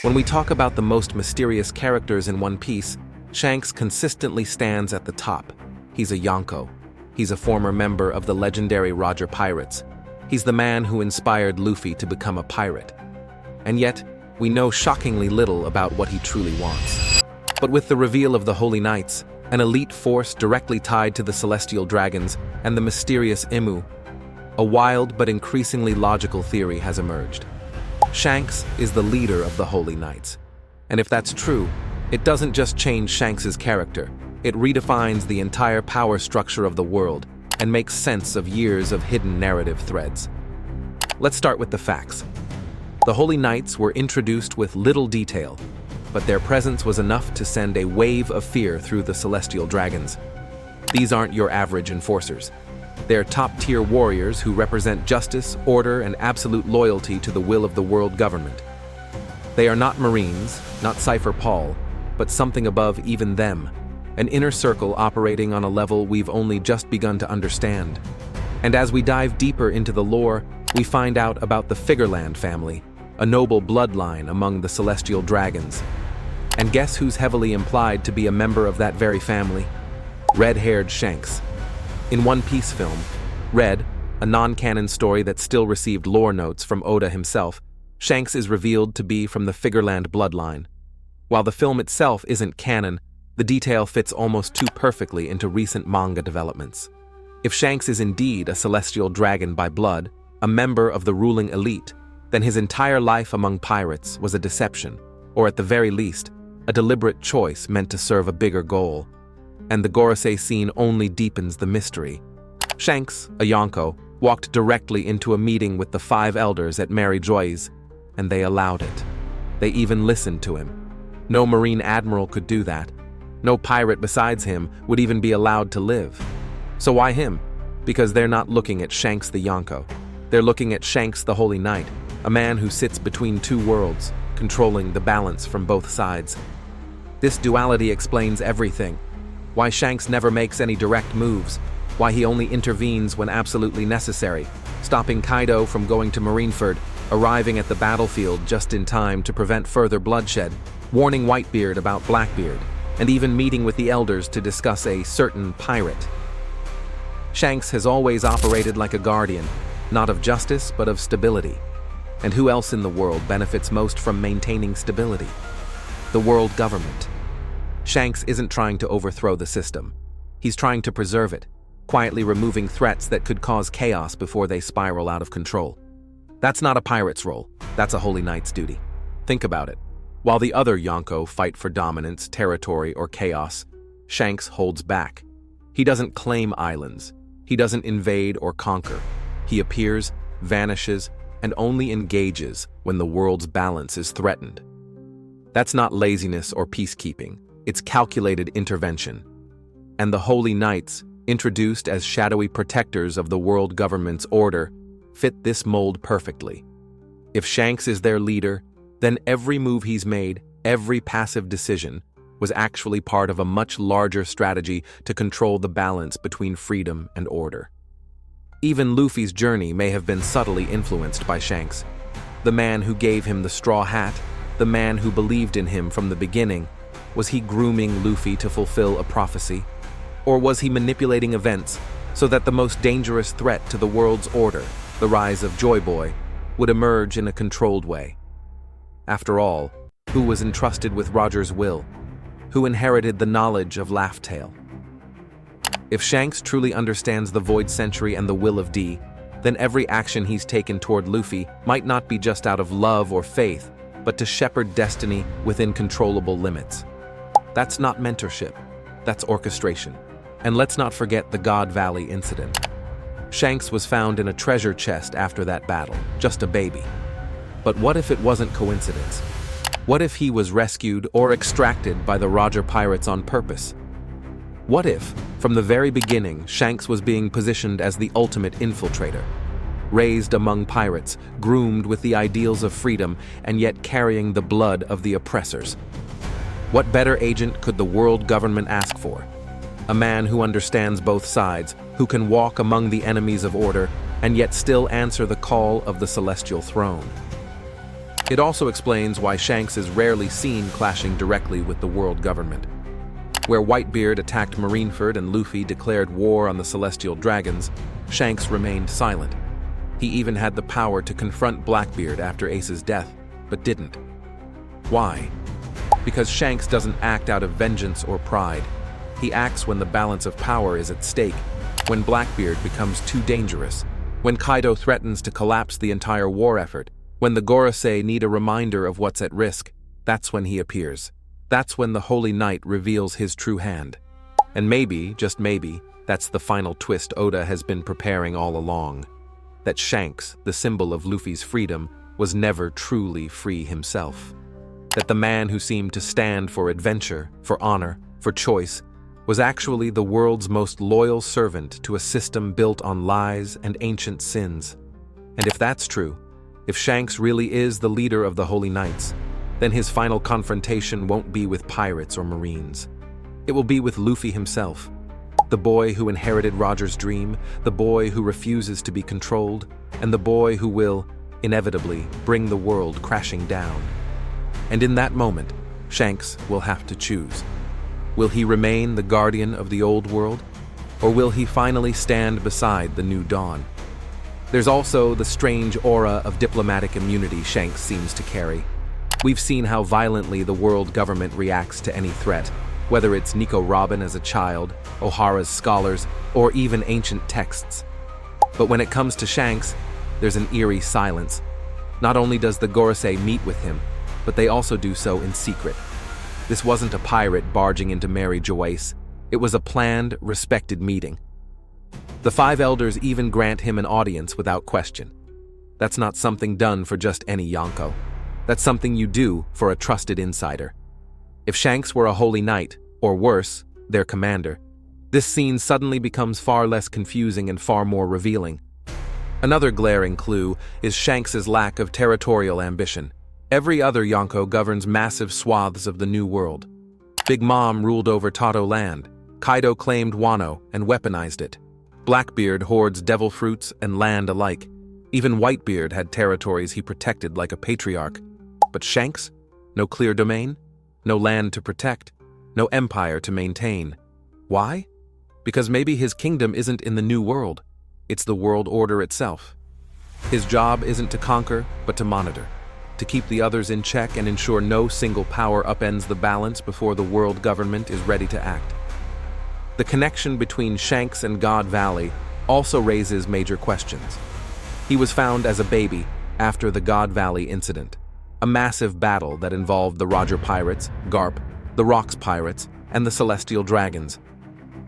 When we talk about the most mysterious characters in One Piece, Shanks consistently stands at the top. He's a Yonko. He's a former member of the legendary Roger Pirates. He's the man who inspired Luffy to become a pirate. And yet, we know shockingly little about what he truly wants. But with the reveal of the Holy Knights, an elite force directly tied to the Celestial Dragons and the mysterious 𝐬𝐽, a wild but increasingly logical theory has emerged. Shanks is the leader of the Holy Knights. And if that's true, it doesn't just change Shanks's character, it redefines the entire power structure of the world and makes sense of years of hidden narrative threads. Let's start with the facts. The Holy Knights were introduced with little detail, but their presence was enough to send a wave of fear through the Celestial Dragons. These aren't your average enforcers. They're top-tier warriors who represent justice, order, and absolute loyalty to the will of the world government. They are not Marines, not Cypher Paul, but something above even them, an inner circle operating on a level we've only just begun to understand. And as we dive deeper into the lore, we find out about the Figureland family, a noble bloodline among the Celestial Dragons. And guess who's heavily implied to be a member of that very family? Red-haired Shanks. In One Piece film, Red, a non-canon story that still received lore notes from Oda himself, Shanks is revealed to be from the Figureland bloodline. While the film itself isn't canon, the detail fits almost too perfectly into recent manga developments. If Shanks is indeed a celestial dragon by blood, a member of the ruling elite, then his entire life among pirates was a deception, or at the very least, a deliberate choice meant to serve a bigger goal. And the Gorosei scene only deepens the mystery. Shanks, a Yonko, walked directly into a meeting with the 5 elders at Mary Joy's, and they allowed it. They even listened to him. No Marine Admiral could do that. No pirate besides him would even be allowed to live. So why him? Because they're not looking at Shanks the Yonko. They're looking at Shanks the Holy Knight, a man who sits between two worlds, controlling the balance from both sides. This duality explains everything. Why Shanks never makes any direct moves, why he only intervenes when absolutely necessary, stopping Kaido from going to Marineford, arriving at the battlefield just in time to prevent further bloodshed, warning Whitebeard about Blackbeard, and even meeting with the elders to discuss a certain pirate. Shanks has always operated like a guardian, not of justice but of stability. And who else in the world benefits most from maintaining stability? The world government. Shanks isn't trying to overthrow the system. He's trying to preserve it, quietly removing threats that could cause chaos before they spiral out of control. That's not a pirate's role, that's a Holy Knight's duty. Think about it. While the other Yonko fight for dominance, territory, or chaos, Shanks holds back. He doesn't claim islands. He doesn't invade or conquer. He appears, vanishes, and only engages when the world's balance is threatened. That's not laziness or peacekeeping. It's calculated intervention. And the Holy Knights, introduced as shadowy protectors of the world government's order, fit this mold perfectly. If Shanks is their leader, then every move he's made, every passive decision, was actually part of a much larger strategy to control the balance between freedom and order. Even Luffy's journey may have been subtly influenced by Shanks. The man who gave him the straw hat, the man who believed in him from the beginning, was he grooming Luffy to fulfill a prophecy? Or was he manipulating events so that the most dangerous threat to the world's order, the rise of Joy Boy, would emerge in a controlled way? After all, who was entrusted with Roger's will? Who inherited the knowledge of Laugh Tale? If Shanks truly understands the Void Century and the will of D, then every action he's taken toward Luffy might not be just out of love or faith, but to shepherd destiny within controllable limits. That's not mentorship, that's orchestration. And let's not forget the God Valley incident. Shanks was found in a treasure chest after that battle, just a baby. But what if it wasn't coincidence? What if he was rescued or extracted by the Roger Pirates on purpose? What if, from the very beginning, Shanks was being positioned as the ultimate infiltrator? Raised among pirates, groomed with the ideals of freedom, and yet carrying the blood of the oppressors. What better agent could the world government ask for? A man who understands both sides, who can walk among the enemies of order, and yet still answer the call of the celestial throne. It also explains why Shanks is rarely seen clashing directly with the world government. Where Whitebeard attacked Marineford and Luffy declared war on the Celestial Dragons, Shanks remained silent. He even had the power to confront Blackbeard after Ace's death, but didn't. Why? Because Shanks doesn't act out of vengeance or pride. He acts when the balance of power is at stake, when Blackbeard becomes too dangerous, when Kaido threatens to collapse the entire war effort, when the Gorosei need a reminder of what's at risk. That's when he appears. That's when the Holy Knight reveals his true hand. And maybe, just maybe, that's the final twist Oda has been preparing all along. That Shanks, the symbol of Luffy's freedom, was never truly free himself. That the man who seemed to stand for adventure, for honor, for choice, was actually the world's most loyal servant to a system built on lies and ancient sins. And if that's true, if Shanks really is the leader of the Holy Knights, then his final confrontation won't be with pirates or marines. It will be with Luffy himself. The boy who inherited Roger's dream, the boy who refuses to be controlled, and the boy who will, inevitably, bring the world crashing down. And in that moment, Shanks will have to choose. Will he remain the guardian of the old world, or will he finally stand beside the new dawn? There's also the strange aura of diplomatic immunity Shanks seems to carry. We've seen how violently the world government reacts to any threat, whether it's Nico Robin as a child, O'Hara's scholars, or even ancient texts. But when it comes to Shanks, there's an eerie silence. Not only does the Gorosei meet with him, but they also do so in secret. This wasn't a pirate barging into Mary Joyce. It was a planned, respected meeting. The five elders even grant him an audience without question. That's not something done for just any Yonko. That's something you do for a trusted insider. If Shanks were a holy knight, or worse, their commander, this scene suddenly becomes far less confusing and far more revealing. Another glaring clue is Shanks' lack of territorial ambition. Every other Yonko governs massive swaths of the New World. Big Mom ruled over Tato land, Kaido claimed Wano and weaponized it. Blackbeard hoards devil fruits and land alike. Even Whitebeard had territories he protected like a patriarch. But Shanks? No clear domain? No land to protect? No empire to maintain? Why? Because maybe his kingdom isn't in the New World. It's the world order itself. His job isn't to conquer, but to monitor. To keep the others in check and ensure no single power upends the balance before the world government is ready to act. The connection between Shanks and God Valley also raises major questions. He was found as a baby after the God Valley incident, a massive battle that involved the Roger Pirates, Garp, the Rocks Pirates, and the Celestial Dragons.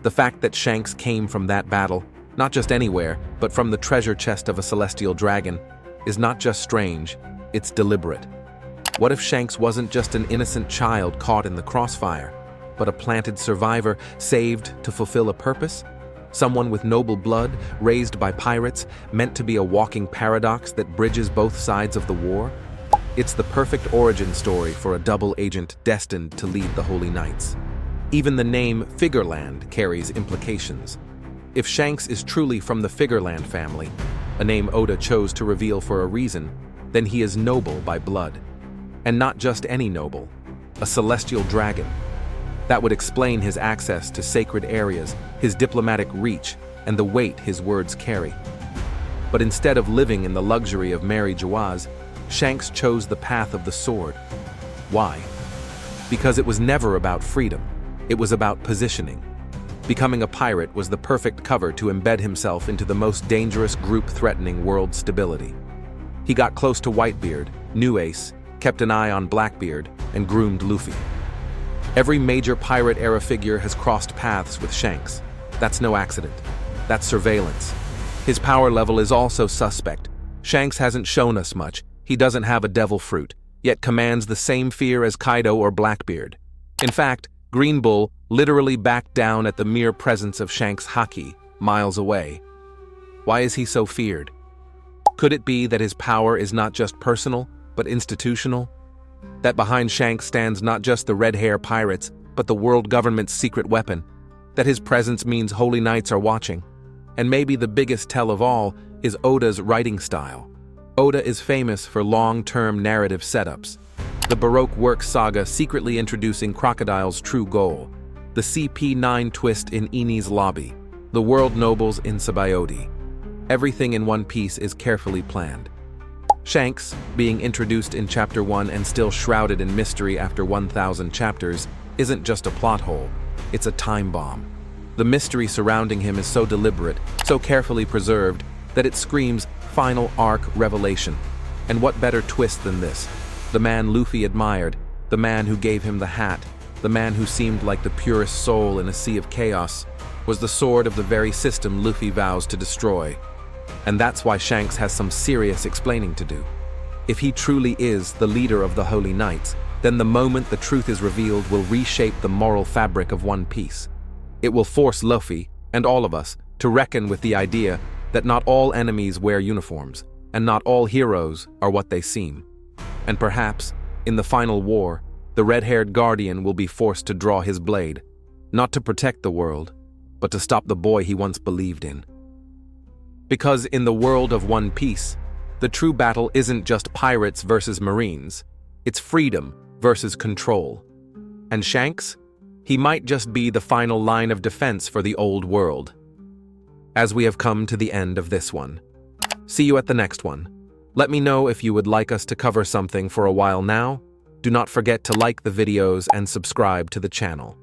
The fact that Shanks came from that battle, not just anywhere, but from the treasure chest of a Celestial Dragon, is not just strange, it's deliberate. What if Shanks wasn't just an innocent child caught in the crossfire, but a planted survivor saved to fulfill a purpose? Someone with noble blood, raised by pirates, meant to be a walking paradox that bridges both sides of the war? It's the perfect origin story for a double agent destined to lead the Holy Knights. Even the name Figureland carries implications. If Shanks is truly from the Figureland family, a name Oda chose to reveal for a reason, then he is noble by blood. And not just any noble, a celestial dragon. That would explain his access to sacred areas, his diplomatic reach, and the weight his words carry. But instead of living in the luxury of Mary Joyce, Shanks chose the path of the sword. Why? Because it was never about freedom. It was about positioning. Becoming a pirate was the perfect cover to embed himself into the most dangerous group threatening world stability. He got close to Whitebeard, knew Ace, kept an eye on Blackbeard, and groomed Luffy. Every major pirate-era figure has crossed paths with Shanks. That's no accident. That's surveillance. His power level is also suspect. Shanks hasn't shown us much. He doesn't have a devil fruit, yet commands the same fear as Kaido or Blackbeard. In fact, Green Bull literally backed down at the mere presence of Shanks' haki, miles away. Why is he so feared? Could it be that his power is not just personal, but institutional? That behind Shanks stands not just the red hair pirates, but the world government's secret weapon? That his presence means Holy Knights are watching? And maybe the biggest tell of all is Oda's writing style. Oda is famous for long-term narrative setups. The Baroque work saga secretly introducing Crocodile's true goal, the CP9 twist in Enies Lobby, the world nobles in Sabaody. Everything in One Piece is carefully planned. Shanks, being introduced in Chapter 1 and still shrouded in mystery after 1,000 chapters, isn't just a plot hole, it's a time bomb. The mystery surrounding him is so deliberate, so carefully preserved, that it screams final arc revelation. And what better twist than this? The man Luffy admired, the man who gave him the hat, the man who seemed like the purest soul in a sea of chaos, was the sword of the very system Luffy vows to destroy. And that's why Shanks has some serious explaining to do. If he truly is the leader of the Holy Knights, then the moment the truth is revealed will reshape the moral fabric of One Piece. It will force Luffy, and all of us, to reckon with the idea that not all enemies wear uniforms, and not all heroes are what they seem. And perhaps, in the final war, the red-haired guardian will be forced to draw his blade, not to protect the world, but to stop the boy he once believed in. Because in the world of One Piece, the true battle isn't just pirates versus marines, it's freedom versus control. And Shanks? He might just be the final line of defense for the old world. As we have come to the end of this one. See you at the next one. Let me know if you would like us to cover something for a while now. Do not forget to like the videos and subscribe to the channel.